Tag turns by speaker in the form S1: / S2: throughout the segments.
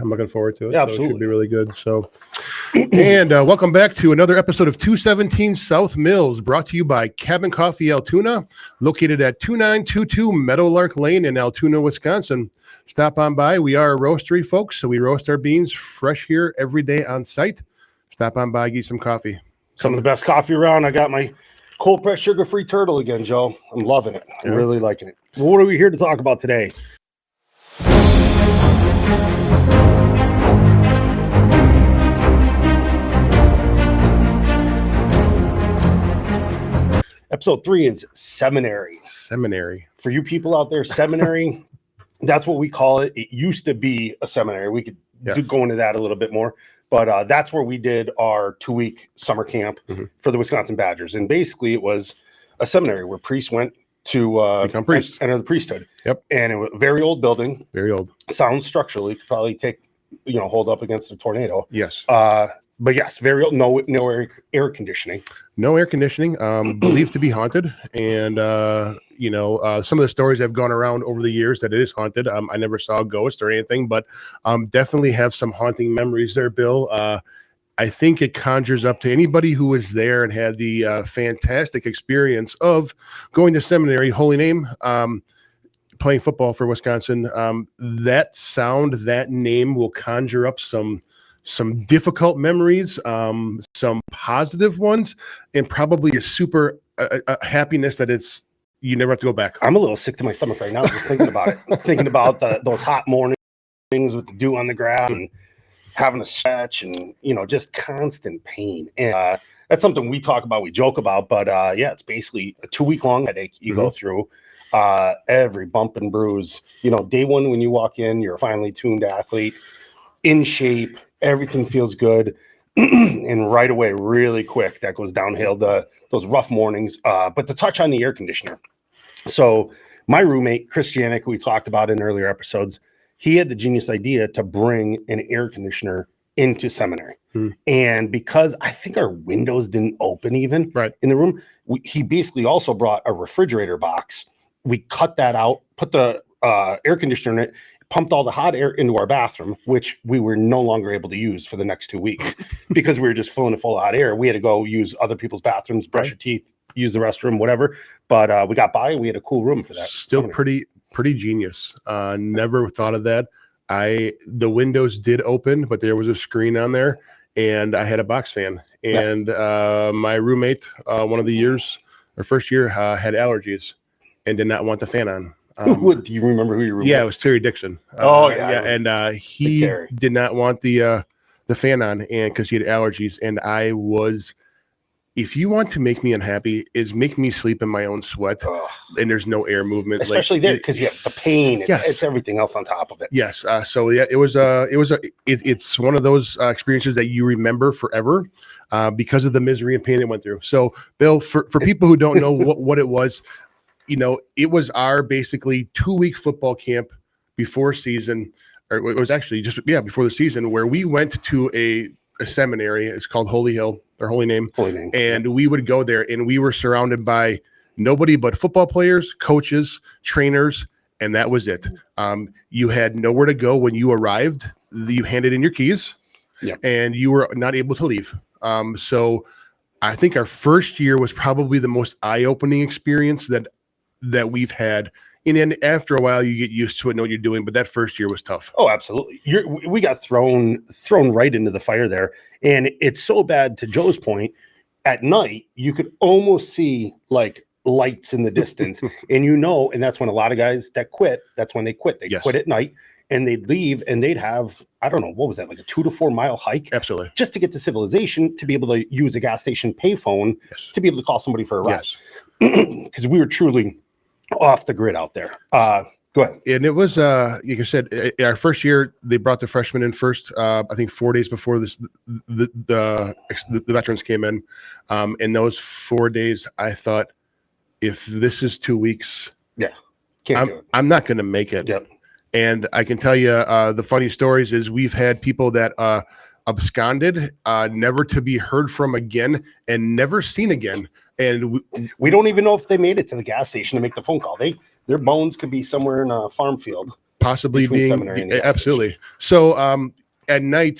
S1: I'm looking forward to it.
S2: Yeah,
S1: so
S2: absolutely.
S1: It should be really good. So, and welcome back to another episode of 217 South Mills, brought to you by Cabin Coffee Altoona, located at 2922 Meadowlark Lane in Altoona, Wisconsin. Stop on by. We are a roastery, folks, so we roast our beans fresh here every day on site. Stop on by, get some coffee.
S2: Some of the best coffee around. I got my cold pressed sugar-free turtle again, Joe. I'm loving it. I'm really liking it. Well, what are we here to talk about today? Episode 3 is Seminary.
S1: Seminary.
S2: For you people out there, Seminary, that's what we call it. It used to be a seminary. We could go into that a little bit more. But that's where we did our 2-week summer camp for the Wisconsin Badgers. And basically it was a seminary where priests went to
S1: become priests.
S2: Enter the priesthood.
S1: Yep.
S2: And it was a very old building.
S1: Very old.
S2: Sound structurally could probably hold up against a tornado.
S1: Yes.
S2: But yes, very old. No air conditioning.
S1: No air conditioning. Believed to be haunted. And, some of the stories have gone around over the years that it is haunted. I never saw a ghost or anything, but definitely have some haunting memories there, Bill. I think it conjures up to anybody who was there and had the fantastic experience of going to seminary, holy name, playing football for Wisconsin. That sound, that name will conjure up some difficult memories, some positive ones, and probably a super happiness that you never have to go back.
S2: I'm a little sick to my stomach right now just thinking about it. Thinking about those hot mornings with the dew on the grass and having a stretch and, just constant pain. And that's something we talk about, we joke about, but it's basically a 2-week long headache you go through. Every bump and bruise. Day one when you walk in, you're a finely tuned athlete, in shape, everything feels good. And right away, really quick, that goes downhill, those rough mornings. But to touch on the air conditioner. So my roommate, Chris Janik, we talked about in earlier episodes, he had the genius idea to bring an air conditioner into seminary. And because I think our windows didn't open even in the room, he basically also brought a refrigerator box. We cut that out, put the air conditioner in it, pumped all the hot air into our bathroom, which we were no longer able to use for the next 2 weeks because we were just filling it full of hot air. We had to go use other people's bathrooms, brush your teeth, use the restroom, whatever. But we got by. We had a cool room for that.
S1: Still pretty genius. Never thought of that. The windows did open, but there was a screen on there, and I had a box fan. And my roommate, one of the years, our first year, had allergies and did not want the fan on.
S2: Do you remember who you were?
S1: Yeah, it was Terry Dixon. And he did not want the fan on, and because he had allergies, and I was. If you want to make me unhappy, is make me sleep in my own sweat, and there's no air movement,
S2: especially there because you have the pain. It's everything else on top of it.
S1: Yes. It's one of those experiences that you remember forever because of the misery and pain it went through. So, Bill, for people who don't know what it was. It was our basically 2-week football camp before season, or it was actually before the season, where we went to a seminary. It's called Holy Hill, or Holy Name. And we would go there, and we were surrounded by nobody but football players, coaches, trainers, and that was it. You had nowhere to go when you arrived. You handed in your keys, and you were not able to leave. So I think our first year was probably the most eye-opening experience that we've had. And then after a while, you get used to it, know what you're doing. But that first year was tough.
S2: Oh, absolutely. We got thrown right into the fire there. And it's so bad, to Joe's point, at night, you could almost see like lights in the distance. And that's when a lot of guys that quit, that's when they quit. They quit at night and they'd leave and they'd have, I don't know, what was that, like a 2 to 4 mile hike?
S1: Absolutely.
S2: Just to get to civilization, to be able to use a gas station payphone, to be able to call somebody for a ride. Because we were truly off the grid out there. Go ahead.
S1: And it was, like I said, our first year, they brought the freshmen in first, I think 4 days before the veterans came in. And those 4 days, I thought, if this is 2 weeks, I'm not going to make it. And I can tell you the funny stories is we've had people that absconded, never to be heard from again and never seen again. And
S2: we don't even know if they made it to the gas station to make the phone call. Their bones could be somewhere in a farm field.
S1: possibly
S2: Between
S1: being
S2: Seminary and the gas
S1: absolutely. So at night,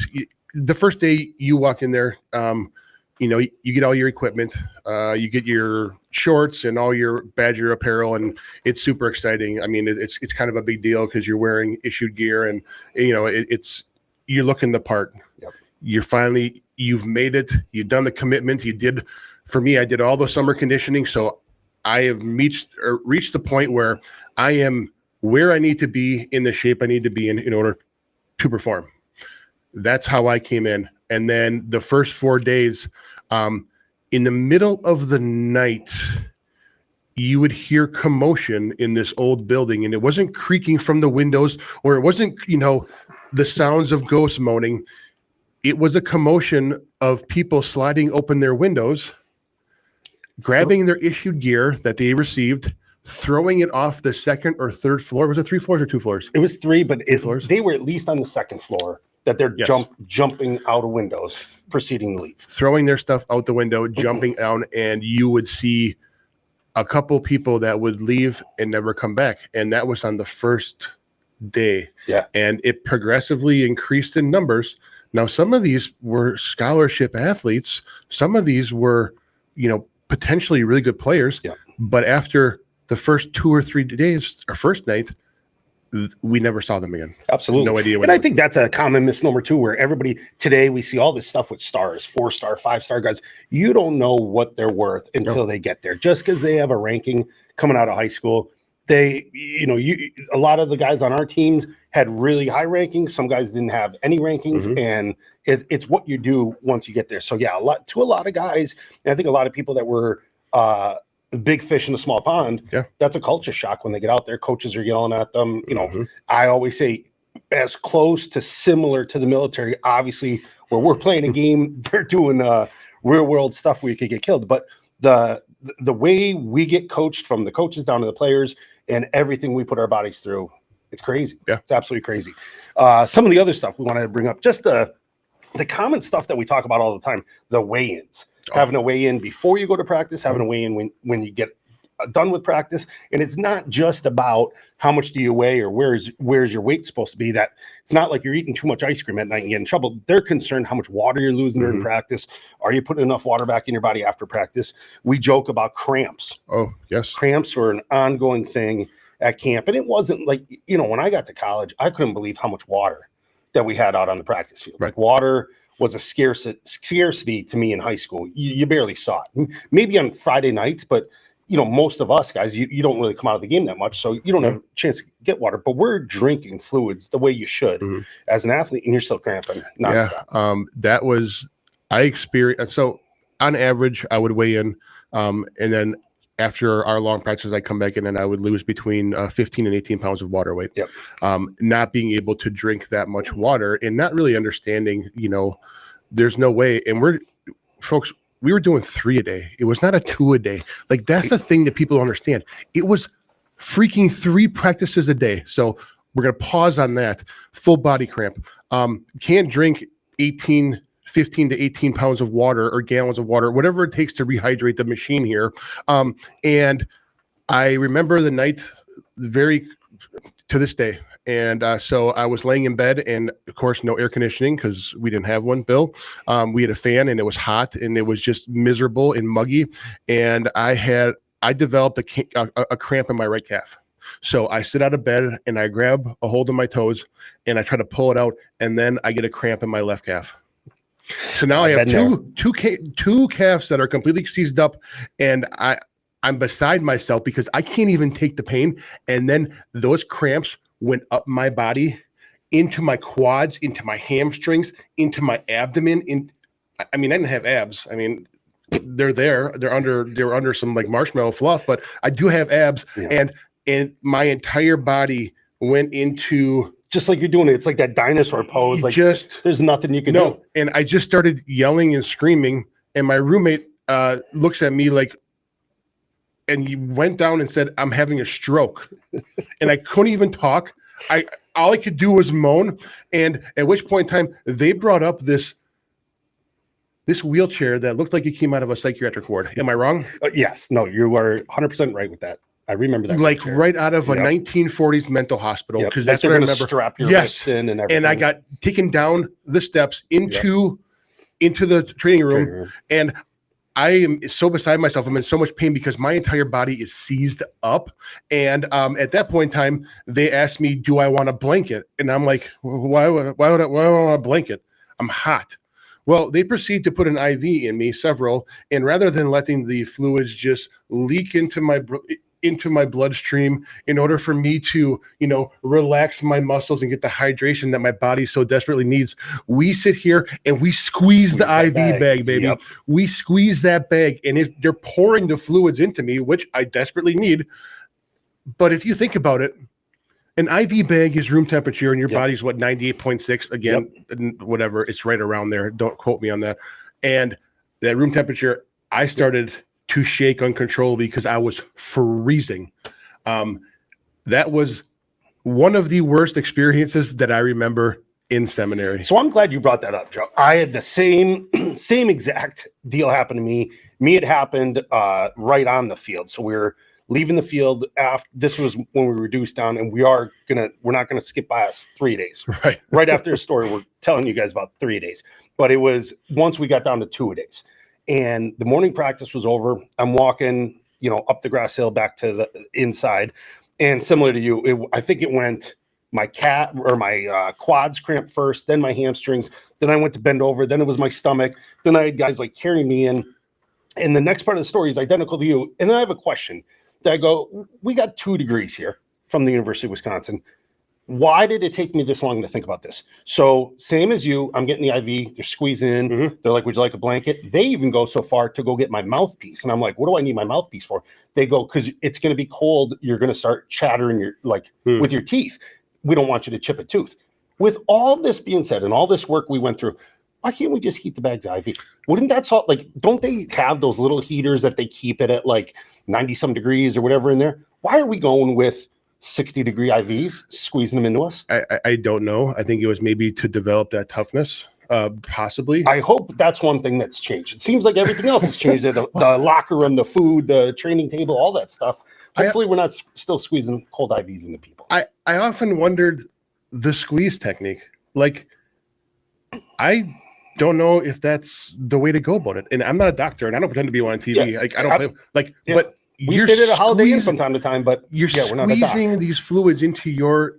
S1: the first day you walk in there, you get all your equipment, you get your shorts and all your Badger apparel, and it's super exciting. I mean, it's kind of a big deal because you're wearing issued gear, and you're looking the part.
S2: Yep.
S1: You've made it. You've done the commitment. For me, I did all the summer conditioning, so I have reached the point where I am where I need to be in the shape I need to be in order to perform. That's how I came in. And then the first 4 days, in the middle of the night, you would hear commotion in this old building, and it wasn't creaking from the windows, or it wasn't, the sounds of ghosts moaning. It was a commotion of people sliding open their windows, grabbing their issued gear that they received, throwing it off the second or third floor. Was it 3 floors or 2 floors?
S2: It was 3, but
S1: floors?
S2: They were at least on the second floor that they're jumping out of windows, proceeding to leave.
S1: Throwing their stuff out the window, jumping down, and you would see a couple people that would leave and never come back. And that was on the first day.
S2: Yeah.
S1: And it progressively increased in numbers. Now, some of these were scholarship athletes. Some of these were, potentially really good players.
S2: Yeah.
S1: But after the first 2 or 3 days, or first night, we never saw them again.
S2: Absolutely.
S1: No idea.
S2: And I think that's a common misnomer too, where everybody today, we see all this stuff with stars, 4-star, 5-star guys. You don't know what they're worth until they get there. Just because they have a ranking coming out of high school, a lot of the guys on our teams had really high rankings. Some guys didn't have any rankings, and it's what you do once you get there. So yeah, a lot of guys, and I think a lot of people that were big fish in a small pond.
S1: Yeah,
S2: that's a culture shock when they get out there. Coaches are yelling at them. I always say, as close to similar to the military. Obviously, where we're playing a game, they're doing real world stuff where you could get killed. But the way we get coached, from the coaches down to the players, and everything we put our bodies through, it's crazy.
S1: Yeah,
S2: it's absolutely crazy. Some of the other stuff we wanted to bring up, just the common stuff that we talk about all the time, the weigh-ins. Having a weigh-in before you go to practice, having a weigh-in when you get done with practice. And it's not just about how much do you weigh or where's your weight supposed to be. That it's not like you're eating too much ice cream at night and get in trouble. They're concerned how much water you're losing during practice. Are you putting enough water back in your body after practice? We joke about cramps.
S1: Oh, yes.
S2: Cramps were an ongoing thing at camp. And it wasn't like, when I got to college, I couldn't believe how much water that we had out on the practice field.
S1: Right.
S2: Like water was a scarcity to me in high school. You barely saw it. Maybe on Friday nights, but most of us guys, you don't really come out of the game that much, so you don't have a chance to get water. But we're drinking fluids the way you should as an athlete, and you're still cramping nonstop.
S1: That was I experienced. So on average, I would weigh in, and then after our long practices, I'd come back in and I would lose between 15 and 18 pounds of water weight.
S2: Yep.
S1: Not being able to drink that much water and not really understanding, there's no way. And we were doing 3 a day. It was not a 2 a day. Like, that's the thing that people don't understand. It was freaking 3 practices a day. So we're going to pause on that. Full body cramp. Can't drink 15 to 18 pounds of water or gallons of water, whatever it takes to rehydrate the machine here. And I remember the night to this day. And so I was laying in bed, and of course, no air conditioning because we didn't have one, Bill. We had a fan, and it was hot, and it was just miserable and muggy. And I developed a cramp in my right calf. So I sit out of bed and I grab a hold of my toes and I try to pull it out, and then I get a cramp in my left calf. So now I have two calves that are completely seized up, and I'm beside myself because I can't even take the pain. And then those cramps went up my body, into my quads, into my hamstrings, into my abdomen. I didn't have abs. I mean, they're there. They're under some like marshmallow fluff, but I do have abs, and my entire body went into.
S2: Just like you're doing it. It's like that dinosaur pose. Like, there's nothing you can do.
S1: And I just started yelling and screaming. And my roommate looks at me like, and he went down and said, "I'm having a stroke." And I couldn't even talk. All I could do was moan. And at which point in time, they brought up this wheelchair that looked like it came out of a psychiatric ward. Am I wrong?
S2: Yes. No, you are 100% right with that. I remember that.
S1: Like
S2: chair.
S1: right out of a
S2: Yep.
S1: 1940s mental hospital,
S2: Yep.
S1: because
S2: Like
S1: that's
S2: they're
S1: what I
S2: gonna
S1: remember.
S2: strap your
S1: Yes.
S2: wrists in and everything.
S1: And I got taken down the steps into the training room, and I am so beside myself. I'm in so much pain because my entire body is seized up. And at that point in time, they asked me, "Do I want a blanket?" And I'm like, "Why would I want a blanket? I'm hot." Well, they proceed to put an IV in me, several, and rather than letting the fluids just leak into my bloodstream in order for me to, relax my muscles and get the hydration that my body so desperately needs, we sit here and we squeeze the IV bag, baby.
S2: Yep.
S1: We squeeze that bag, and they're pouring the fluids into me, which I desperately need. But if you think about it, an IV bag is room temperature, and your body's 98.6 again, whatever. It's right around there. Don't quote me on that. And that room temperature, I started to shake uncontrollably because I was freezing. That was one of the worst experiences that I remember in seminary.
S2: So I'm glad you brought that up, Joe. I had the same exact deal happen to me. It happened right on the field. So we were leaving the field after. This was when we reduced down, and we're not gonna skip by us 3 days. Right after the story, we're telling you guys about 3 days. But it was once we got down to 2 days, and the morning practice was over. I'm walking, up the grass hill back to the inside, and similar to you, I think it went. My quads cramped first, then my hamstrings, then I went to bend over, then it was my stomach, then I had guys like carrying me in. And the next part of the story is identical to you. And then I have a question that I go, we got 2 degrees here from the University of Wisconsin. Why did it take me this long to think about this? So same as you, I'm getting the IV, they're squeezing in. Mm-hmm. They're like, would you like a blanket? They even go so far to go get my mouthpiece. And I'm like, what do I need my mouthpiece for? They go, because it's going to be cold. You're going to start chattering with your teeth. We don't want you to chip a tooth. With all this being said and all this work we went through, why can't we just heat the bags IV? Wouldn't that solve, don't they have those little heaters that they keep it at 90 some degrees or whatever in there? Why are we going with 60-degree IVs, squeezing them into us?
S1: I don't know. I think it was maybe to develop that toughness, possibly.
S2: I hope that's one thing that's changed. It seems like everything else has changed. The locker room, the food, the training table, all that stuff. Hopefully we're not still squeezing cold IVs into people.
S1: I often wondered the squeeze technique. I don't know if that's the way to go about it. And I'm not a doctor, and I don't pretend to be one on TV.
S2: Yeah.
S1: I don't play but
S2: we stayed at a Holiday Inn from time to time, but
S1: you're squeezing these fluids into your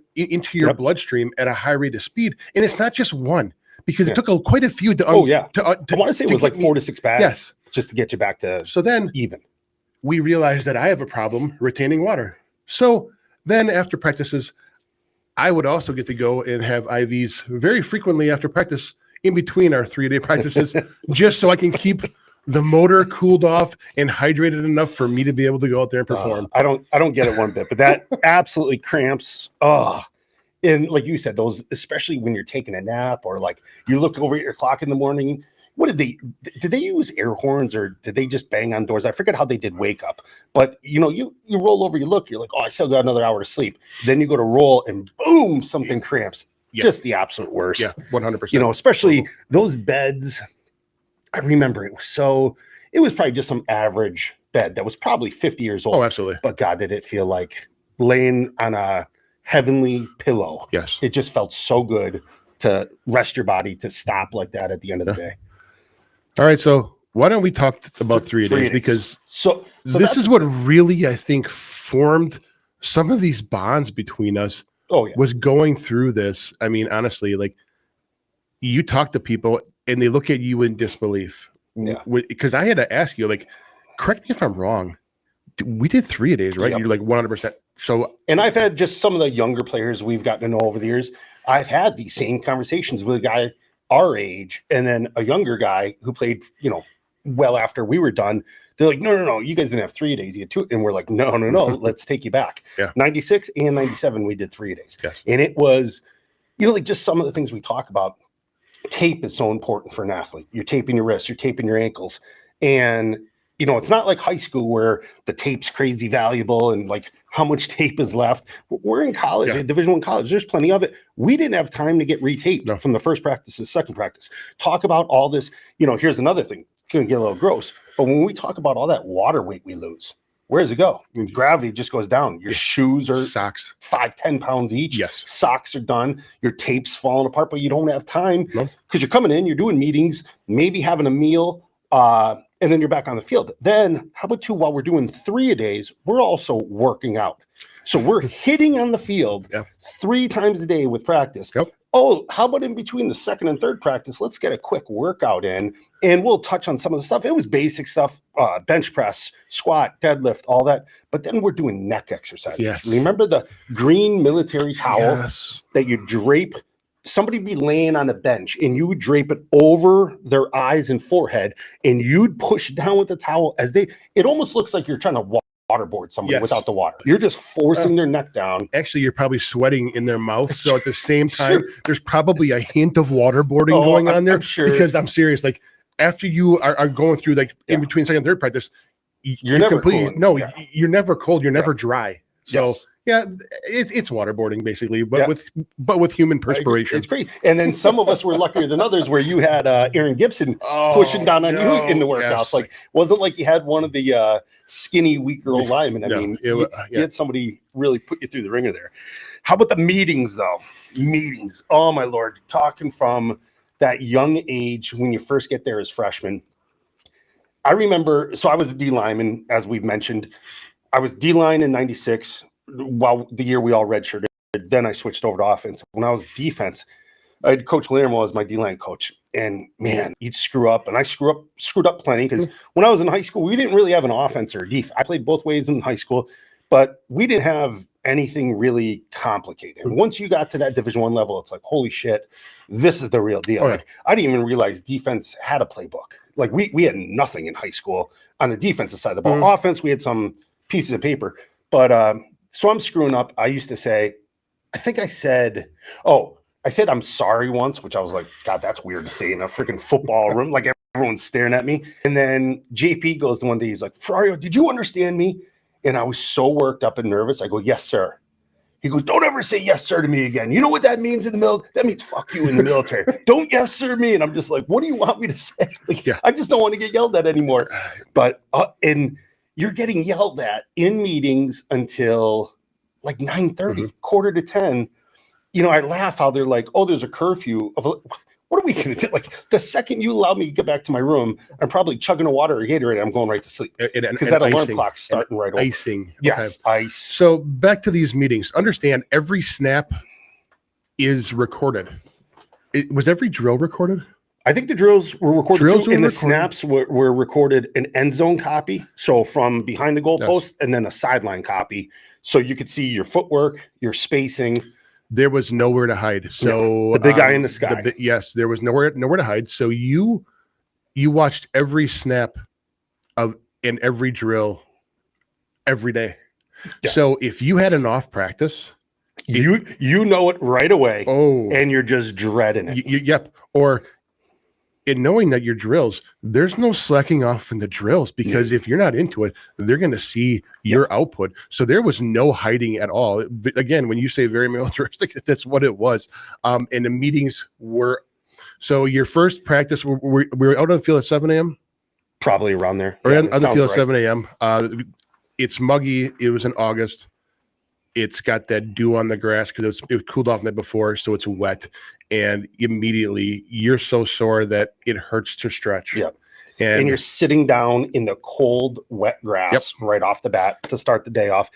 S1: bloodstream at a high rate of speed, and it's not just one, because it took quite a few to.
S2: I want to say it was 4 to 6 bags, just to get you back to even.
S1: We realized that I have a problem retaining water, so then after practices, I would also get to go and have IVs very frequently after practice in between our 3-day practices, just so I can keep the motor cooled off and hydrated enough for me to be able to go out there and perform.
S2: I don't get it one bit, but that absolutely cramps. And like you said, those, especially when you're taking a nap or you look over at your clock in the morning. What did they use air horns, or did they just bang on doors? I forget how they did wake up, but you roll over, you look, you're like, oh, I still got another hour to sleep. Then you go to roll and boom, something cramps. Yeah. Just the absolute worst.
S1: Yeah, 100%.
S2: Especially those beds. I remember it was probably just some average bed that was probably 50 years old.
S1: Oh, absolutely.
S2: But God, did it feel like laying on a heavenly pillow.
S1: Yes.
S2: It just felt so good to rest your body, to stop like that at the end of the day.
S1: All right, so why don't we talk about 3 days? Because
S2: so
S1: this is what really, I think, formed some of these bonds between us.
S2: Oh, yeah.
S1: Was going through this. I mean, honestly, you talk to people and they look at you in disbelief.
S2: Yeah.
S1: Because I had to ask you, correct me if I'm wrong. We did 3 days, right? Yep. You're 100%. So,
S2: and I've had just some of the younger players we've gotten to know over the years. I've had these same conversations with a guy our age, and then a younger guy who played, well after we were done. They're like, no, you guys didn't have 3 days, you had 2. And we're like, no, let's take you back.
S1: Yeah.
S2: 96 and 97, we did 3 days.
S1: Yes.
S2: And it was, just some of the things we talk about. Tape is so important for an athlete. You're taping your wrists, you're taping your ankles. And, it's not like high school where the tape's crazy valuable and how much tape is left. We're in college, Division I college. There's plenty of it. We didn't have time to get retaped from the first practice to the second practice. Talk about all this. Here's another thing. It's going to get a little gross. But when we talk about all that water weight we lose, Where does it go? Gravity just goes down. Your shoes are
S1: socks
S2: 5-10 pounds each.
S1: Yes.
S2: Socks are done. Your tape's falling apart, but you don't have time
S1: No.
S2: because you're coming in, you're doing meetings, maybe having a meal, and then you're back on the field. Then how about while we're doing 3-a-days, we're also working out. So we're hitting on the field 3 times a day with practice.
S1: Yep.
S2: Oh, how about in between the second and third practice? Let's get a quick workout in, and we'll touch on some of the stuff. It was basic stuff, bench press, squat, deadlift, all that. But then we're doing neck exercises.
S1: Yes.
S2: Remember the green military towel that you drape? Somebody be laying on a bench, and you would drape it over their eyes and forehead, and you'd push down with the towel it almost looks like you're trying to waterboard somebody without the water. You're just forcing their neck down.
S1: Actually, you're probably sweating in their mouth. So at the same time, there's probably a hint of waterboarding going on there.
S2: I'm sure.
S1: Because I'm serious. Like after you are going through like in between second and third practice,
S2: you're never
S1: completely, you're never cold. You're never dry. So it's waterboarding basically, but with human perspiration.
S2: It's great. And then some of us were luckier than others where you had Aaron Gibson pushing down on you in the workouts. Like wasn't like you had one of the skinny, weak girl linemen. I mean, you had somebody really put you through the ringer there. How about the meetings though? Meetings. Oh my Lord. Talking from that young age when you first get there as freshmen. I remember, so I was a D lineman, as we've mentioned. I was D line in 96. Well, the year we all redshirted, then I switched over to offense. When I was defense, I had Coach Lermo as my D-line coach. And man, he'd screw up. And I screwed up plenty because when I was in high school, we didn't really have an offense or a def. I played both ways in high school, but we didn't have anything really complicated. And once you got to that Division I level, it's like, holy shit, this is the real deal. Like, I didn't even realize defense had a playbook. Like we had nothing in high school on the defensive side of the ball. Offense, we had some pieces of paper. But so I'm screwing up. I used to say, I said I'm sorry once, which I was like, God, that's weird to say in a freaking football room. Like everyone's staring at me. And then JP goes one day, he's like, Ferrario, did you understand me? And I was so worked up and nervous. I go, yes, sir. He goes, don't ever say yes, sir to me again. You know what that means in the military? That means fuck you in the military. Don't yes, sir me. And I'm just like, what do you want me to say? Like, I just don't want to get yelled at anymore. But, and you're getting yelled at in meetings until like 9:30, quarter to 10. You know, I laugh how they're like, oh, there's a curfew. What are we going to do? Like the second you allow me to get back to my room, I'm probably chugging a water or Gatorade. I'm going right to sleep because that alarm clock's starting right over.
S1: Icing.
S2: Yes, ice.
S1: So back to these meetings. Understand every snap is recorded. Was every drill recorded?
S2: I think the drills were recorded too, and the snaps were recorded an end zone copy. So from behind the goalpost and then a sideline copy. So you could see your footwork, your spacing.
S1: There was nowhere to hide. So
S2: the big guy in the sky.
S1: Yes, there was nowhere to hide. So you watched every snap in every drill every day. Yeah. So if you had an off practice,
S2: you know it right away.
S1: Oh,
S2: and you're just dreading it.
S1: Yep. Or in knowing that your drills, there's no slacking off in the drills because if you're not into it, they're going to see your output. So there was no hiding at all. Again, when you say very militaristic, that's what it was. And the meetings were, so your first practice, we were out on the field at 7 a.m.?
S2: Probably around there.
S1: Or on the field at 7 a.m. It's muggy. It was in August. It's got that dew on the grass because it was cooled off the night before, so it's wet. And immediately you're so sore that it hurts to stretch.
S2: Yep. And you're sitting down in the cold, wet grass right off the bat to start the day off.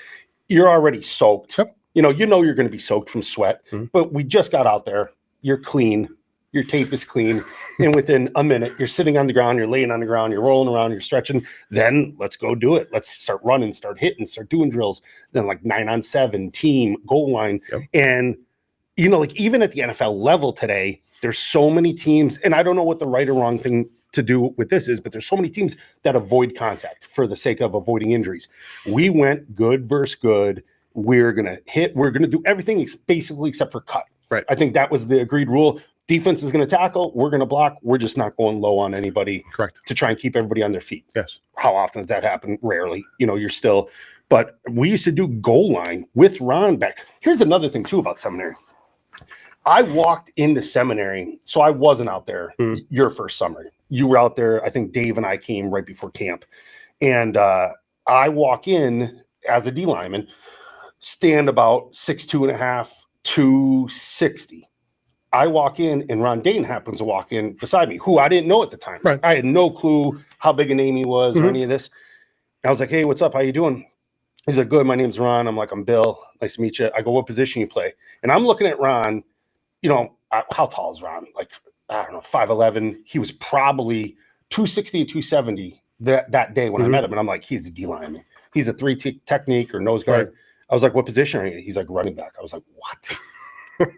S2: You're already soaked.
S1: Yep.
S2: You know you're going to be soaked from sweat, but we just got out there. You're clean. Your tape is clean. And within a minute, you're sitting on the ground, you're laying on the ground, you're rolling around, you're stretching. Then let's go do it. Let's start running, start hitting, start doing drills. Then like 9-on-7, team, goal line. Yep. And you know, like even at the NFL level today, there's so many teams, and I don't know what the right or wrong thing to do with this is, but there's so many teams that avoid contact for the sake of avoiding injuries. We went good versus good. We're going to hit. We're going to do everything basically except for cut.
S1: Right.
S2: I think that was the agreed rule. Defense is going to tackle. We're going to block. We're just not going low on anybody.
S1: Correct.
S2: To try and keep everybody on their feet.
S1: Yes.
S2: How often does that happen? Rarely. You know, you're still. But we used to do goal line with Ron back. Here's another thing, too, about seminary. I walked into seminary, so I wasn't out there your first summer. You were out there. I think Dave and I came right before camp. And I walk in as a D lineman, stand about 6'2.5", 260. I walk in, and Ron Dayton happens to walk in beside me, who I didn't know at the time.
S1: Right.
S2: I had no clue how big a name he was or any of this. I was like, "Hey, what's up? How you doing?" He's like, "Good. My name's Ron." I'm like, "I'm Bill. Nice to meet you." I go, "What position you play?" And I'm looking at Ron. You know, how tall is Ron? Like, I don't know, 5'11". He was probably 260 or 270 that day when I met him. And I'm like, he's a D lineman. He's a three technique or nose guard. Right. I was like, "What position are you?" He's like, "Running back." I was like, "What?"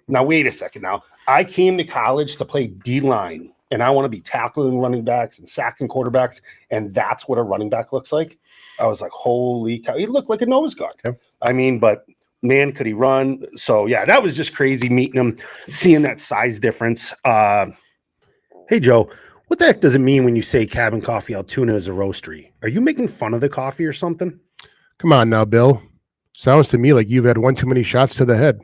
S2: Now, wait a second. Now, I came to college to play D line, and I want to be tackling running backs and sacking quarterbacks. And that's what a running back looks like. I was like, holy cow. He looked like a nose guard. Okay. I mean, but man, could he run? So, yeah, that was just crazy meeting him, seeing that size difference. Hey, Joe, what the heck does it mean when you say Cabin Coffee Altoona is a roastery? Are you making fun of the coffee or something?
S1: Come on now, Bill. Sounds to me like you've had one too many shots to the head.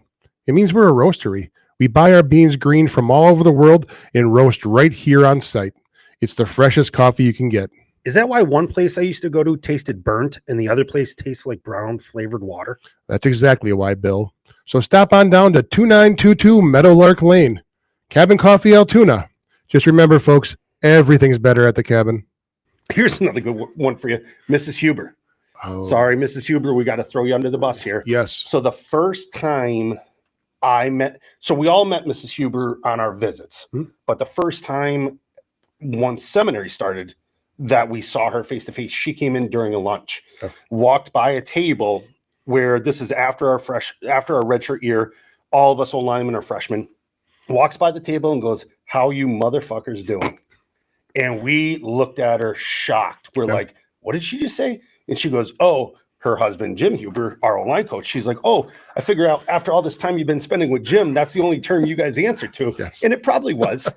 S1: It means we're a roastery. We buy our beans green from all over the world and roast right here on site. It's the freshest coffee you can get.
S2: Is that why one place I used to go to tasted burnt and the other place tastes like brown flavored water?
S1: That's exactly why, Bill. So stop on down to 2922 Meadowlark Lane. Cabin Coffee Altoona. Just remember, folks, everything's better at the cabin.
S2: Here's another good one for you. Mrs. Huber. Oh. Sorry, Mrs. Huber, we got to throw you under the bus here.
S1: Yes.
S2: So the first time so we all met Mrs. Huber on our visits, but the first time once seminary started that we saw her face to face, she came in during a lunch, walked by a table where this is after our redshirt year, all of us old linemen are freshmen, walks by the table and goes, "How you motherfuckers doing?" And we looked at her shocked. We're like, "What did she just say?" And she goes, "Oh, her husband, Jim Huber, our O-line coach." She's like, "Oh, I figure out after all this time you've been spending with Jim, that's the only term you guys answer to." Yes. And it probably was.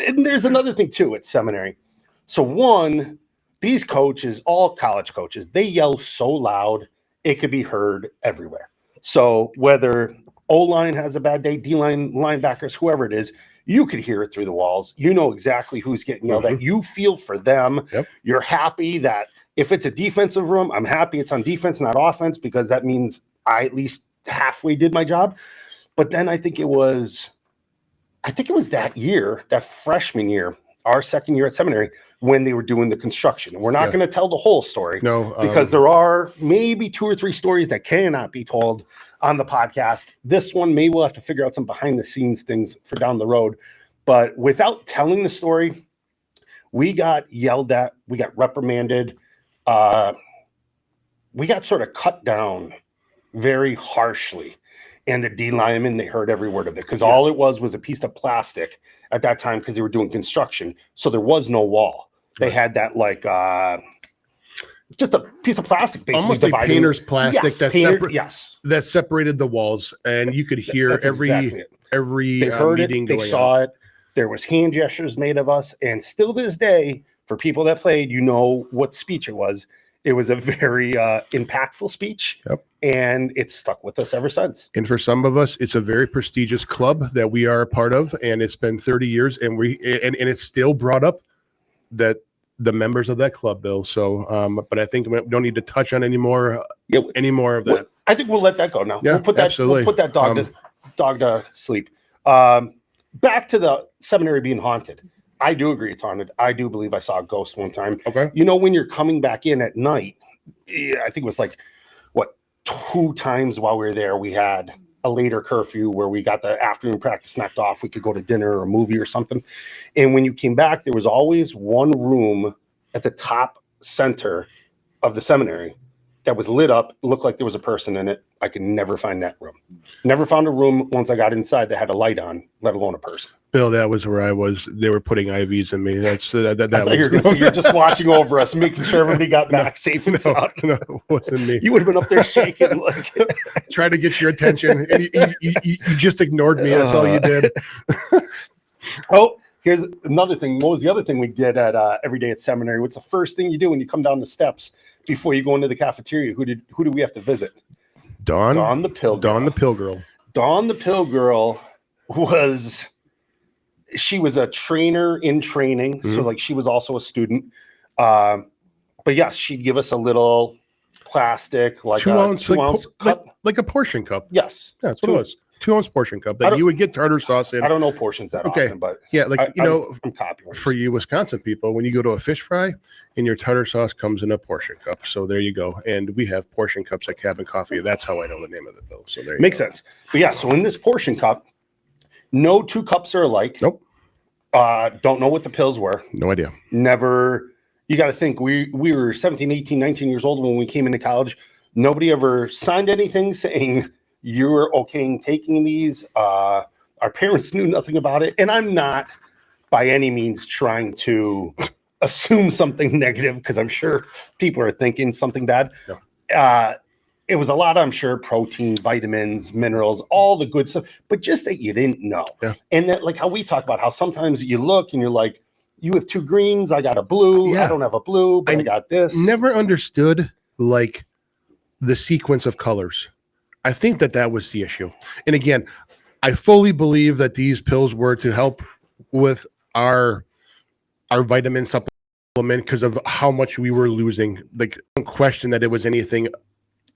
S2: And there's another thing too at seminary. So one, these coaches, all college coaches, they yell so loud, it could be heard everywhere. So whether O-line has a bad day, D-line, linebackers, whoever it is, you could hear it through the walls. You know exactly who's getting yelled at. You feel for them. Yep. You're happy that if it's a defensive room, I'm happy it's on defense, not offense, because that means I at least halfway did my job. But then I think it was that year, that freshman year, our second year at seminary, when they were doing the construction. We're not going to tell the whole story. No, because there are maybe 2 or 3 stories that cannot be told on the podcast. This one, maybe we'll have to figure out some behind the scenes things for down the road. But without telling the story, we got yelled at, we got reprimanded. We got sort of cut down very harshly. And the D linemen, they heard every word of it because all it was a piece of plastic at that time because they were doing construction. So there was no wall. They had that like just a piece of plastic basically.
S1: Almost like painter's plastic that separated the walls. And you could hear every
S2: they heard
S1: meeting
S2: it, they saw it. There was hand gestures made of us. And still this day, for people that played, you know what speech it was. It was a very impactful speech, and it's stuck with us ever since.
S1: And for some of us, it's a very prestigious club that we are a part of, and it's been 30 years, and it's still brought up that the members of that club, Bill. So, but I think we don't need to touch on any more of that.
S2: I think we'll let that go now.
S1: Yeah,
S2: we'll put that dog to sleep. Back to the seminary being haunted. I do agree it's haunted. I do believe I saw a ghost one time.
S1: Okay.
S2: You know, when you're coming back in at night, I think it was like, 2 times while we were there, we had a later curfew where we got the afternoon practice knocked off. We could go to dinner or a movie or something. And when you came back, there was always one room at the top center of the seminary that was lit up. It looked like there was a person in it. I could never find that room. Never found a room once I got inside that had a light on, let alone a person.
S1: Bill, that was where I was. They were putting IVs in me.
S2: You're just watching over us, making sure everybody got back safe and sound.
S1: No, it wasn't me.
S2: You would have been up there shaking.
S1: Trying to get your attention. And you just ignored me. That's all you did.
S2: Oh, here's another thing. What was the other thing we did at every day at seminary? What's the first thing you do when you come down the steps before you go into the cafeteria? Who do we have to visit? Dawn the Pill Girl.
S1: Dawn the Pill Girl.
S2: Dawn the Pill Girl she was a trainer in training. So like she was also a student. But yes, she'd give us a little plastic, like
S1: 2 ounce,
S2: two ounce cup.
S1: like a portion cup.
S2: Yes,
S1: Yeah, that's what it was. 2 ounce portion cup that you would get tartar sauce in.
S2: I don't know portions that often, but
S1: yeah, like
S2: I'm copying
S1: for you Wisconsin people, when you go to a fish fry, and your tartar sauce comes in a portion cup. So there you go. And we have portion cups at Cabin Coffee. That's how I know the name of it, Bill. So there you
S2: makes
S1: go.
S2: sense. But yeah, so in this portion cup, no two cups are alike.
S1: Nope.
S2: Don't know what the pills were.
S1: No idea.
S2: Never. You got to think we were 17, 18, 19 years old when we came into college. Nobody ever signed anything saying you were okay in taking these. Our parents knew nothing about it. And I'm not by any means trying to assume something negative, because I'm sure people are thinking something bad.
S1: No.
S2: It was a lot, I'm sure, protein, vitamins, minerals, all the good stuff, but just that you didn't know.
S1: Yeah.
S2: And that, like how we talk about how sometimes you look and you're like, you have 2 greens, I got a blue,
S1: Yeah.
S2: I don't have a blue, but I got this.
S1: Never understood like the sequence of colors. I think that was the issue. And again, I fully believe that these pills were to help with our vitamin supplement because of how much we were losing. Like, don't question that it was anything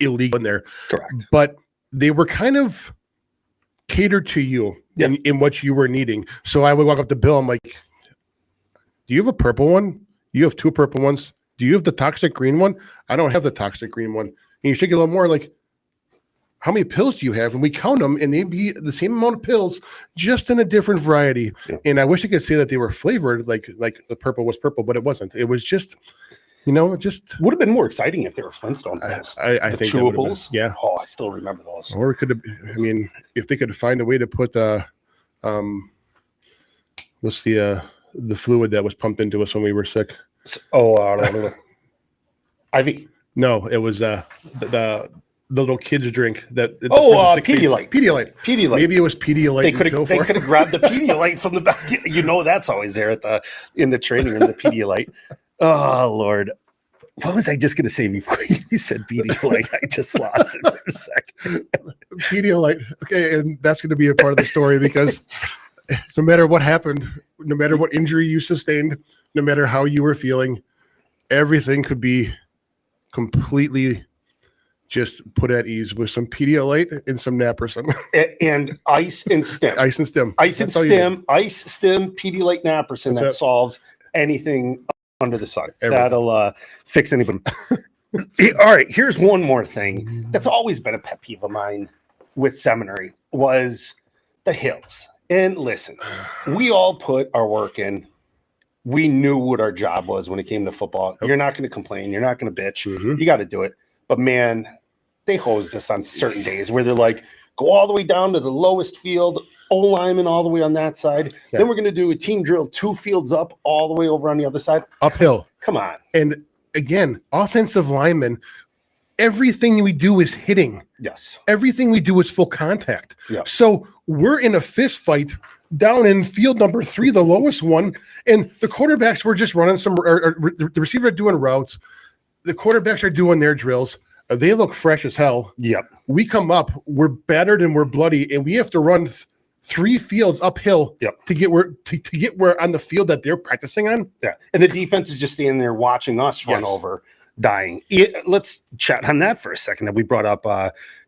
S1: illegal in there.
S2: Correct.
S1: But they were kind of catered to you in what you were needing. So I would walk up to Bill. I'm like, do you have a purple one? You have 2 purple ones. Do you have the toxic green one? I don't have the toxic green one. And you should get a little more. Like, how many pills do you have? And we count them, and they'd be the same amount of pills, just in a different variety. Yeah. And I wish I could say that they were flavored like the purple was purple, but it wasn't. It was just, it just
S2: would have been more exciting if they were Flintstone pills.
S1: I think
S2: chewables.
S1: Yeah.
S2: Oh, I still remember those.
S1: Or it could have. I mean, if they could find a way to put what's the fluid that was pumped into us when we were sick?
S2: IV.
S1: No, it was the little kids drink that.
S2: Pedialyte.
S1: Pedialyte. Maybe it was Pedialyte.
S2: They could have grabbed the Pedialyte from the back. That's always there in the training room. The Pedialyte. Oh Lord, what was I just going to say before you said Pedialyte? I just lost it for a second.
S1: Pedialyte. Okay, and that's going to be a part of the story because no matter what happened, no matter what injury you sustained, no matter how you were feeling, everything could be completely just put at ease with some Pedialyte and some naproxen. And
S2: ice and stim.
S1: Ice and stim.
S2: Ice, stim, Pedialyte, naproxen. That solves anything under the sun. Everything. That'll fix anybody. All right, here's one more thing that's always been a pet peeve of mine with Seminary was the hills. And listen, we all put our work in. We knew what our job was when it came to football. You're not going to complain. You're not going to bitch. You got to do it. But man, they hosed us on certain days where they're like, go all the way down to the lowest field, O-lineman all the way on that side. Yeah. Then we're going to do a team drill 2 fields up all the way over on the other side.
S1: Uphill.
S2: Come on.
S1: And again, offensive linemen, everything we do is hitting.
S2: Yes.
S1: Everything we do is full contact.
S2: Yeah.
S1: So we're in a fist fight down in field number 3, the lowest one. And the quarterbacks were just running the receivers are doing routes. The quarterbacks are doing their drills. They look fresh as hell.
S2: Yep.
S1: We come up, we're battered and we're bloody, and we have to run 3 fields uphill to get where on the field that they're practicing on.
S2: Yeah. And the defense is just standing there watching us run over, dying. Let's chat on that for a second. That we brought up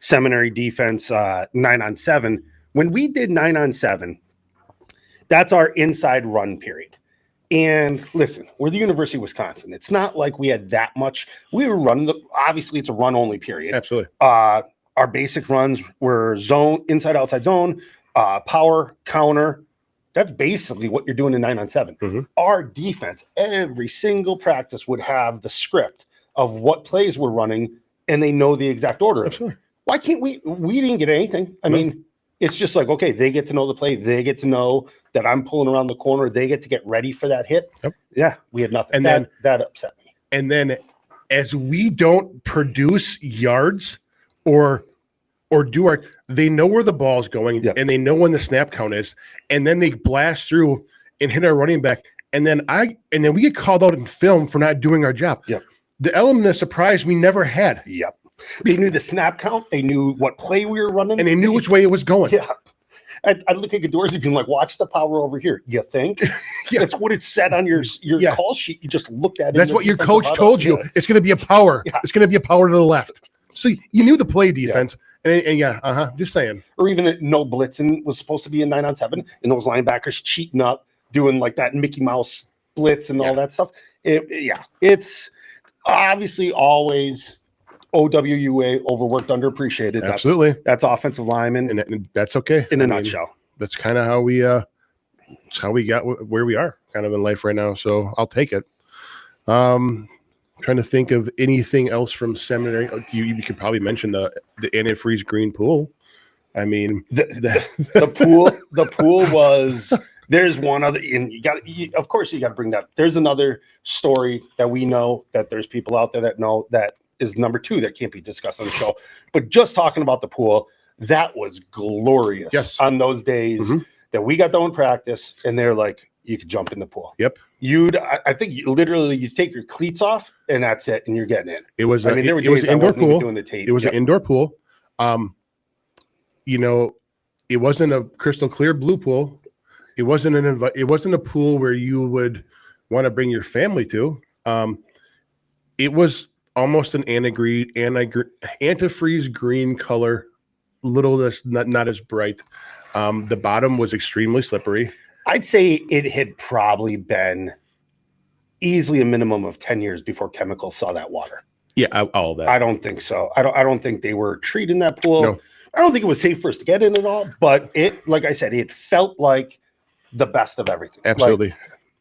S2: Seminary defense 9-on-7. When we did 9-on-7, that's our inside run period. And listen, we're the University of Wisconsin. It's not like we had that much. We were running obviously it's a run only period.
S1: Absolutely.
S2: Our basic runs were zone, inside, outside zone, power, counter. That's basically what you're doing in 9-on-7. Our defense, every single practice would have the script of what plays we're running, and they know the exact order.
S1: Absolutely.
S2: Why can't we didn't get anything. I mean, it's just like, okay, they get to know the play. They get to know that I'm pulling around the corner. They get to get ready for that hit.
S1: Yep.
S2: Yeah, we had nothing.
S1: And
S2: that upset me.
S1: And then as we don't produce yards or do they know where the ball's going and they know when the snap count is, and then they blast through and hit our running back. And then we get called out in film for not doing our job.
S2: Yep.
S1: The element of surprise we never had.
S2: Yep. They knew the snap count. They knew what play we were running.
S1: And they knew which way it was going.
S2: Yeah. I look at Gadorsey being like, watch the power over here. You think?
S1: Yeah.
S2: That's what it said on your
S1: Yeah.
S2: call sheet. You just looked at it.
S1: That's what your coach told you.
S2: Yeah.
S1: It's going to be a power.
S2: Yeah.
S1: It's going to be a power to the left. So you knew the play defense. And just saying.
S2: Or even that no blitzing was supposed to be a 9-on-7, and those linebackers cheating up, doing like that Mickey Mouse blitz and all that stuff. It's obviously always OWUA, overworked, underappreciated.
S1: Absolutely.
S2: That's offensive lineman,
S1: And that's okay.
S2: in a nutshell.
S1: That's kind of how we got where we are kind of in life right now. So I'll take it. Trying to think of anything else from seminary. You could probably mention the antifreeze green pool. I mean,
S2: the pool was. There's one other, and of course you got to bring that. There's another story that we know that there's people out there that know that is number 2 that can't be discussed on the show. But just talking about the pool, that was glorious on those days that we got done with practice, and they're like, you could jump in the pool.
S1: Yep.
S2: I think you take your cleats off and that's it, and you're getting in.
S1: It was.
S2: I mean, there were days
S1: an indoor pool.
S2: doing the tape.
S1: It was an indoor pool. It wasn't a crystal clear blue pool. It wasn't a pool where you would want to bring your family to. It was almost an antifreeze green color, little less, not as bright. The bottom was extremely slippery.
S2: I'd say it had probably been easily a minimum of 10 years before chemicals saw that water.
S1: Yeah, all that.
S2: I don't think so. I don't think they were treating that pool.
S1: No.
S2: I don't think it was safe for us to get in at all, but like I said, it felt like the best of everything.
S1: Absolutely.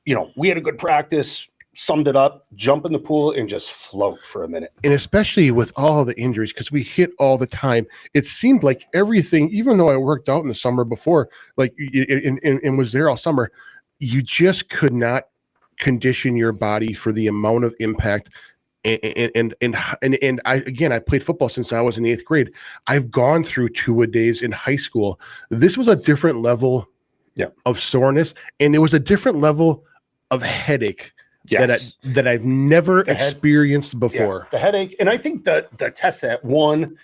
S2: Like, we had a good practice, summed it up, jump in the pool and just float for a minute.
S1: And especially with all the injuries, because we hit all the time, it seemed like everything, even though I worked out in the summer before, like and was there all summer, you just could not condition your body for the amount of impact. And I played football since I was in the 8th grade. I've gone through 2-a-days in high school. This was a different level of soreness, and it was a different level of headache that I've never experienced before.
S2: The headache, and I think the test that one,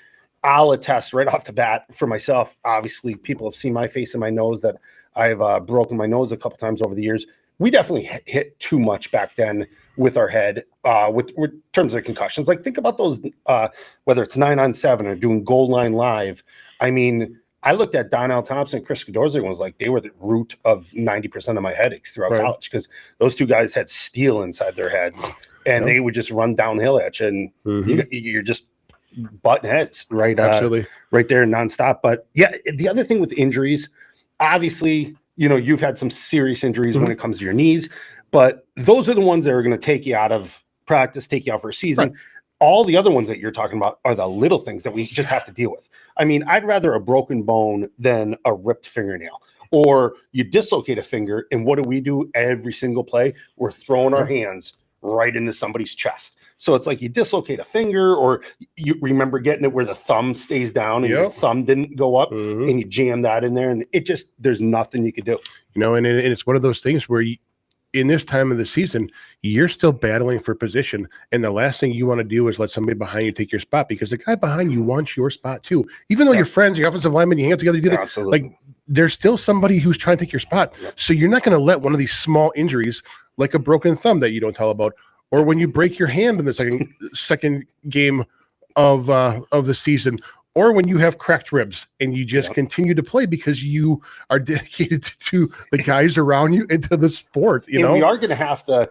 S2: I'll attest right off the bat for myself. Obviously, people have seen my face and my nose that I've broken my nose a couple times over the years. We definitely hit too much back then with our head, with terms of concussions. Like, think about those, whether it's 9-on-7 or doing goal line live. I mean, I looked at Donnell Thompson and Chris Gadorsey and was like, they were the root of 90% of my headaches throughout college, because those two guys had steel inside their heads, and they would just run downhill at you, and you're just butting heads right there nonstop. But yeah, the other thing with injuries, obviously, you've had some serious injuries when it comes to your knees, but those are the ones that are going to take you out of practice, take you out for a season. Right. All the other ones that you're talking about are the little things that we just have to deal with. I mean, I'd rather a broken bone than a ripped fingernail. Or you dislocate a finger, and what do every single play? We're throwing our hands right into somebody's chest. So it's like you dislocate a finger, or you remember getting it where the thumb stays down and your thumb didn't go up, and you jam that in there, and there's nothing you could do. And
S1: it's one of those things where in this time of the season, you're still battling for position, and the last thing you want to do is let somebody behind you take your spot, because the guy behind you wants your spot too. Even though you're friends, your offensive lineman, you hang out together, you do that.
S2: Absolutely.
S1: Like, there's still somebody who's trying to take your spot. So you're not going to let one of these small injuries, like a broken thumb that you don't tell about, or when you break your hand in the second game of the season, or when you have cracked ribs and you just continue to play because you are dedicated to the guys around you and to the sport. We
S2: are going to have to.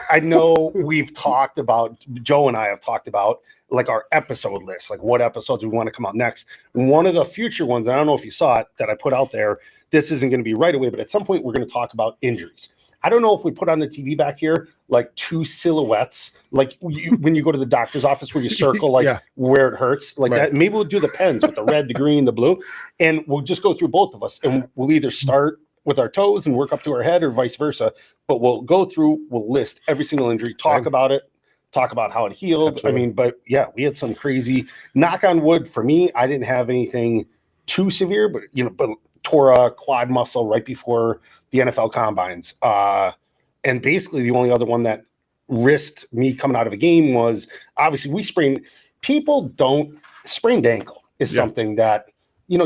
S2: I know we've talked about, Joe and I have talked about, like, our episode list, like what episodes we want to come out next. One of the future ones, I don't know if you saw it, that I put out there, this isn't going to be right away, but at some point we're going to talk about injuries. I don't know if we put on the TV back here like 2 silhouettes, like when you go to the doctor's office where you circle where it hurts, like that. Maybe we'll do the pens with the red, the green, the blue, and we'll just go through both of us, and we'll either start with our toes and work up to our head, or vice versa. But we'll go through, we'll list every single injury, talk about it, talk about how it healed. Absolutely. I mean, but yeah, we had some crazy, knock on wood for me, I didn't have anything too severe, but but tore a quad muscle right before the NFL combines. And basically the only other one that risked me coming out of a game was, obviously, sprained ankle is something that,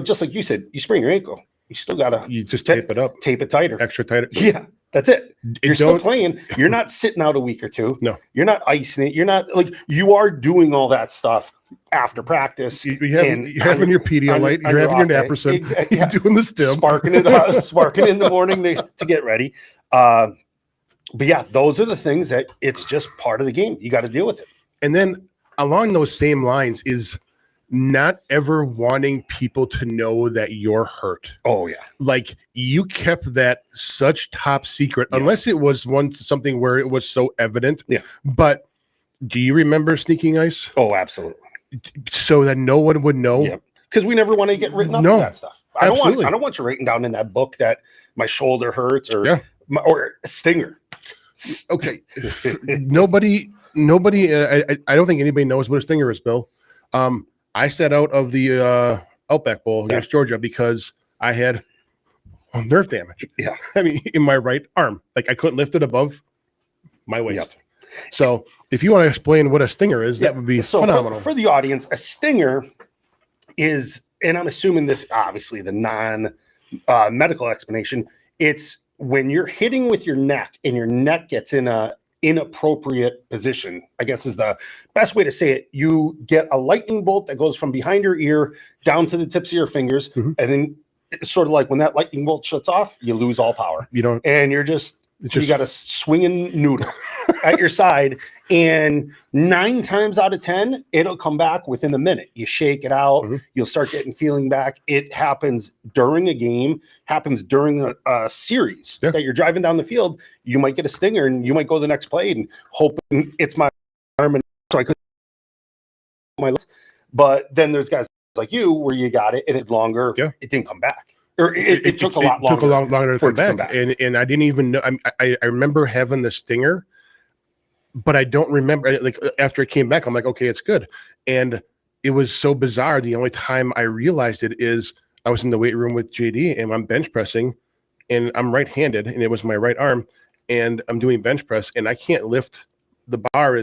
S2: just like you said, you sprain your ankle. you still gotta
S1: just tape it up,
S2: tape it tighter,
S1: extra tighter.
S2: Yeah, that's it. You're still
S1: Don't-
S2: playing. You're not sitting out a week or two.
S1: No.
S2: You're not icing it. You're not like you are doing all that stuff after practice.
S1: You're having your Pedialyte, you're having your Naprosyn,
S2: Exactly.
S1: you're doing the stim,
S2: sparking in the morning to get ready. But yeah, those are the things that it's just part of the game. You got to deal with it.
S1: And then along those same lines is not ever wanting people to know that you're hurt.
S2: Oh yeah.
S1: Like you kept that such top secret, unless it was something where it was so evident.
S2: Yeah.
S1: But do you remember sneaking ice?
S2: Oh, absolutely.
S1: So that no one would know.
S2: Yeah. Because we never want to get written up for that stuff. I don't want you writing down in that book that my shoulder hurts or a stinger.
S1: Okay. Nobody. I don't think anybody knows what a stinger is, Bill. I sat out of the Outback Bowl against Georgia because I had nerve damage.
S2: Yeah.
S1: I mean, in my right arm, like I couldn't lift it above my waist. Yep. So if you want to explain what a stinger is, that would be phenomenal.
S2: For the audience, a stinger is, and I'm assuming this, obviously the non-medical explanation, it's when you're hitting with your neck and your neck gets in a inappropriate position, I guess is the best way to say it. You get a lightning bolt that goes from behind your ear down to the tips of your fingers. And then it's sort of like when that lightning bolt shuts off, you lose all power. And you got a swinging noodle at your side, and 9 times out of 10, it'll come back within a minute. You shake it out, you'll start getting feeling back. It happens during a game, happens during a series that you're driving down the field. You might get a stinger, and you might go the next play and hoping it's my arm, and so I could my. But then there's guys like you where you got it and it longer. It didn't come back. Or it took a lot longer.
S1: Took a lot longer to come back. And I didn't even know. I remember having the stinger, but I don't remember. Like after it came back, I'm like, okay, it's good. And it was so bizarre. The only time I realized it is I was in the weight room with JD and I'm bench pressing, and I'm right-handed, and it was my right arm, and I'm doing bench press, and I can't lift the bar.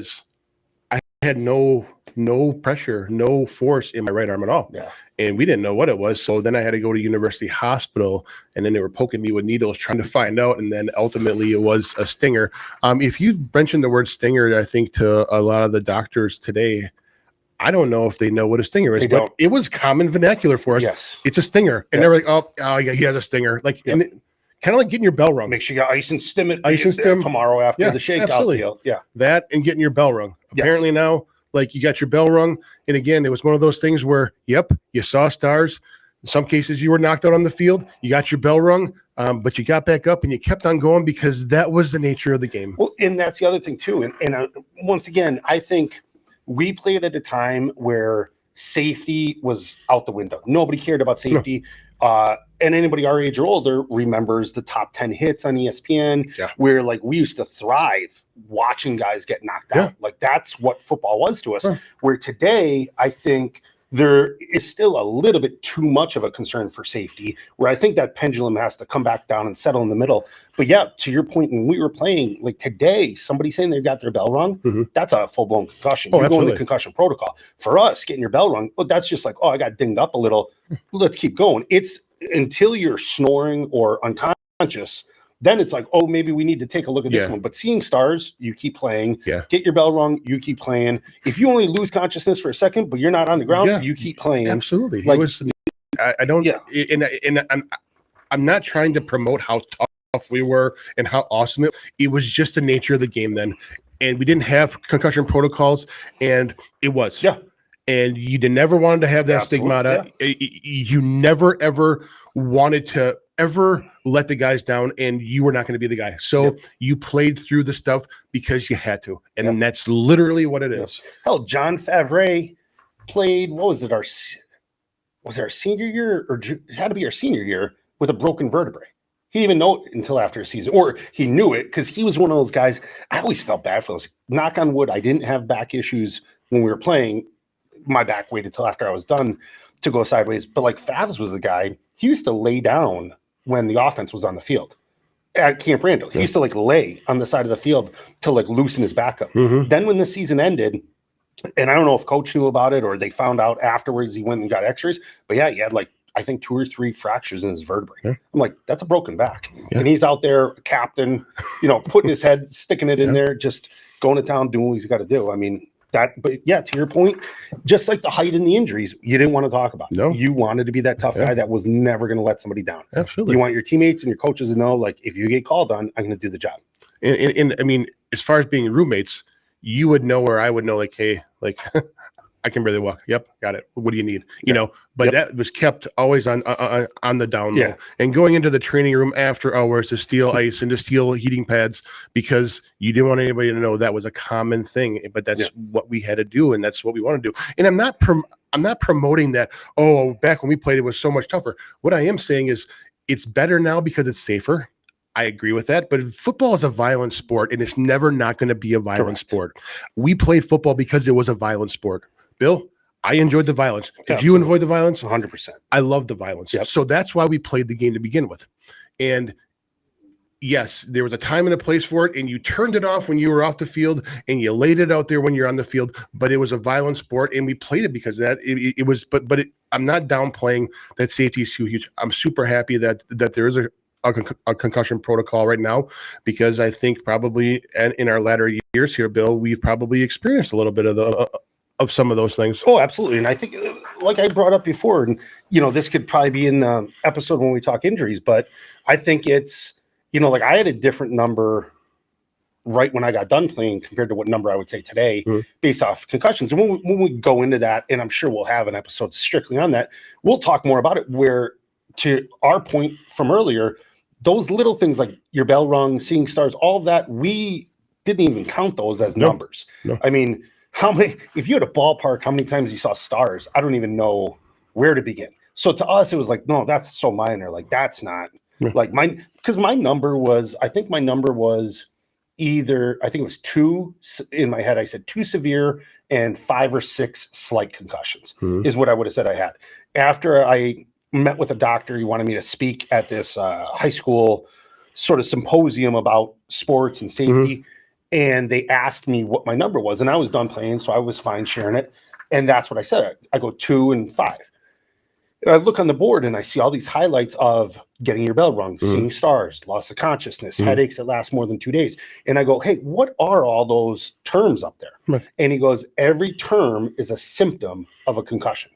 S1: I had no pressure, no force in my right arm at all.
S2: Yeah.
S1: And we didn't know what it was. So then I had to go to University Hospital, and then they were poking me with needles trying to find out. And then ultimately it was a stinger. If you mention the word stinger, I think to a lot of the doctors today, I don't know if they know what a stinger is, but it was common vernacular for us.
S2: Yes.
S1: It's a stinger. And they're like, oh yeah, he has a stinger. Like, and kind of like getting your bell rung.
S2: Make sure you got ice and stim it.
S1: Ice and stim
S2: tomorrow after the shakeout deal. Yeah.
S1: That and getting your bell rung. Apparently now, like you got your bell rung. And again, it was one of those things where, you saw stars. In some cases, you were knocked out on the field. You got your bell rung, but you got back up and you kept on going because that was the nature of the game.
S2: Well, and that's the other thing too. And once again, I think we played at a time where safety was out the window. Nobody cared about safety. And anybody our age or older remembers the top 10 hits on ESPN, where like we used to thrive watching guys get knocked out. Like that's what football was to us. Where today, I think there is still a little bit too much of a concern for safety, where I think that pendulum has to come back down and settle in the middle. But to your point, when we were playing, like today, somebody saying they got their bell rung, that's a full-blown concussion. You're going to concussion protocol. For us, getting your bell rung, that's just like, oh, I got dinged up a little. Let's keep going. It's until you're snoring or unconscious, then it's like, oh, maybe we need to take a look at this one. But seeing stars, you keep playing. Get your bell rung, you keep playing. If you only lose consciousness for a second, but you're not on the ground, you keep playing.
S1: Absolutely. Like, I don't. And I'm not trying to promote how tough we were and how awesome it was. Just the nature of the game then, and we didn't have concussion protocols, and it was. And you never wanted to have that stigmata. You never ever wanted to ever let the guys down, and you were not going to be the guy. So you played through the stuff because you had to, and that's literally what it is.
S2: Hell, John Favre played. What was it? Was it our senior year, or it had to be our senior year with a broken vertebrae? He didn't even know it until after a season, or he knew it because he was one of those guys. I always felt bad for those. Knock on wood, I didn't have back issues when we were playing. My back waited till after I was done to go sideways. But like Favs was the guy, he used to lay down when the offense was on the field at Camp Randall. He used to like lay on the side of the field to like loosen his back up. Then when the season ended, and I don't know if coach knew about it or they found out afterwards, he went and got x-rays, but he had like I think 2 or 3 fractures in his vertebrae.
S1: Yeah.
S2: I'm like, that's a broken back.
S1: Yeah.
S2: And he's out there, captain, putting his head, sticking it in there, just going to town, doing what he's got to do. I mean, but yeah, to your point, just like the height and the injuries, you didn't want to talk about.
S1: No.
S2: You wanted to be that tough guy that was never going to let somebody down.
S1: Absolutely.
S2: You want your teammates and your coaches to know, like, if you get called on, I'm going to do the job.
S1: And I mean, as far as being roommates, you would know, or I would know, like, hey, like, I can barely walk. Yep, got it. What do you need? But that was kept always on the down low.
S2: Yeah.
S1: And going into the training room after hours to steal ice and to steal heating pads because you didn't want anybody to know that was a common thing. But that's what we had to do, and that's what we want to do. And I'm not promoting that. Oh, back when we played, it was so much tougher. What I am saying is it's better now because it's safer. I agree with that, but football is a violent sport, and it's never not going to be a violent sport. We played football because it was a violent sport. Bill, I enjoyed the violence. Did you enjoy the violence?
S2: 100%.
S1: I love the violence.
S2: Yep.
S1: So that's why we played the game to begin with. And yes, there was a time and a place for it, and you turned it off when you were off the field, and you laid it out there when you're on the field. But it was a violent sport, and we played it because of that. It was. But I'm not downplaying that safety is huge. I'm super happy that there is a concussion protocol right now, because I think probably in our latter years here, Bill, we've probably experienced a little bit of some of those things.
S2: Oh, absolutely. And I think, like I brought up before, and this could probably be in the episode when we talk injuries, but I think it's, like I had a different number right when I got done playing compared to what number I would say today based off concussions. And when we go into that, and I'm sure we'll have an episode strictly on that, we'll talk more about it, where to our point from earlier, those little things like your bell rung, seeing stars, all of that, we didn't even count those as numbers.
S1: No.
S2: I mean, if you had a ballpark, how many times you saw stars? I don't even know where to begin. So to us, it was like, no, that's so minor. Like, that's not like mine. Because my number was either, I think it was 2 in my head. I said 2 severe and 5 or 6 slight concussions is what I would have said I had. After I met with a doctor, he wanted me to speak at this high school sort of symposium about sports and safety. And they asked me what my number was, and I was done playing, so I was fine sharing it. And that's what I said. I go 2 and 5. And I look on the board and I see all these highlights of getting your bell rung, seeing stars, loss of consciousness, headaches that last more than 2 days. And I go, hey, what are all those terms up there? And he goes, every term is a symptom of a concussion.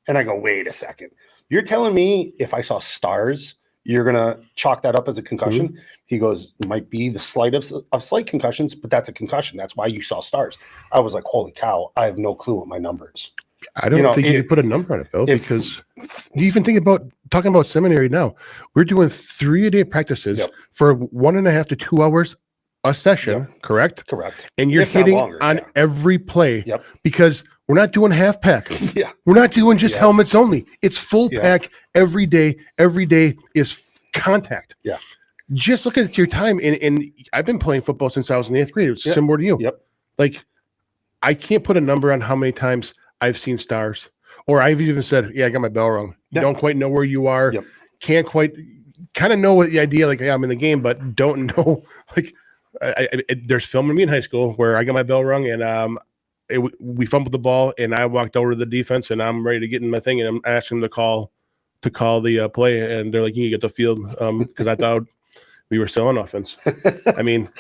S2: And I go, wait a second. You're telling me if I saw stars, you're going to chalk that up as a concussion? He goes, might be the slight of slight concussions, but that's a concussion. That's why you saw stars. I was like, holy cow, I have no clue what my number is.
S1: I don't think you could put a number on it, Bill, because you even think about talking about seminary now. We're doing 3-a-day practices for 1.5 to 2 hours a session, correct?
S2: Correct.
S1: And you're hitting on every play because we're not doing half pack. We're not doing just helmets only. It's full pack every day. Every day is contact. Just look at your time. And I've been playing football since I was in the 8th grade. It's similar to you. Like, I can't put a number on how many times I've seen stars. Or I've even said, I got my bell rung. Don't quite know where you are. Can't quite kind of know what the idea, like, I'm in the game, but don't know. Like, there's film of me in high school where I got my bell rung and we fumbled the ball, and I walked over to the defense, and I'm ready to get in my thing, and I'm asking them to call the play, and they're like, "You can get the field," because I thought we were still on offense. I mean,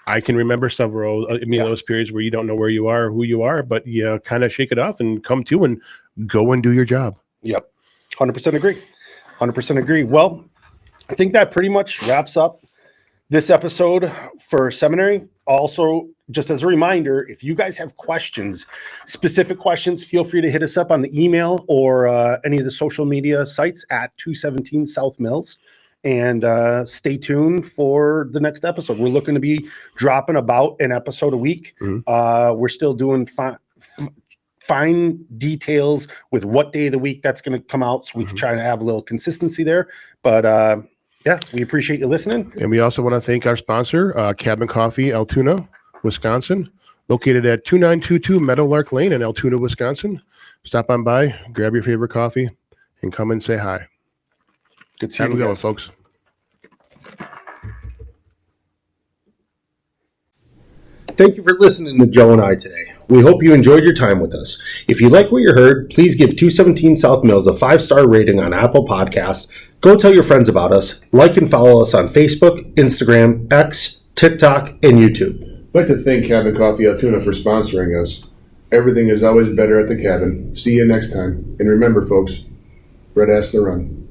S1: I can remember several those periods where you don't know where you are or who you are, but you kind of shake it off and come to and go and do your job.
S2: 100% agree. 100% agree. Well, I think that pretty much wraps up this episode for Seminary. Also, just as a reminder, if you guys have questions, specific questions, feel free to hit us up on the email or any of the social media sites at 217 South Mills. And stay tuned for the next episode. We're looking to be dropping about an episode a week. We're still doing fine details with what day of the week that's going to come out, so we can try to have a little consistency there. But we appreciate you listening.
S1: And we also want to thank our sponsor, Cabin Coffee, Altoona, Wisconsin, located at 2922 Meadowlark Lane in Altoona, Wisconsin. Stop on by, grab your favorite coffee, and come and say hi.
S2: Good seeing
S1: you. Have a good one,
S2: guys.
S1: folks.
S3: Thank you for listening to Joe and I today. We hope you enjoyed your time with us. If you like what you heard, please give 217 South Mills a 5-star rating on Apple Podcasts. Go tell your friends about us. Like and follow us on Facebook, Instagram, X, TikTok, and YouTube.
S1: I'd like to thank Cabin Coffee Altoona for sponsoring us. Everything is always better at the cabin. See you next time. And remember, folks, Red has to run.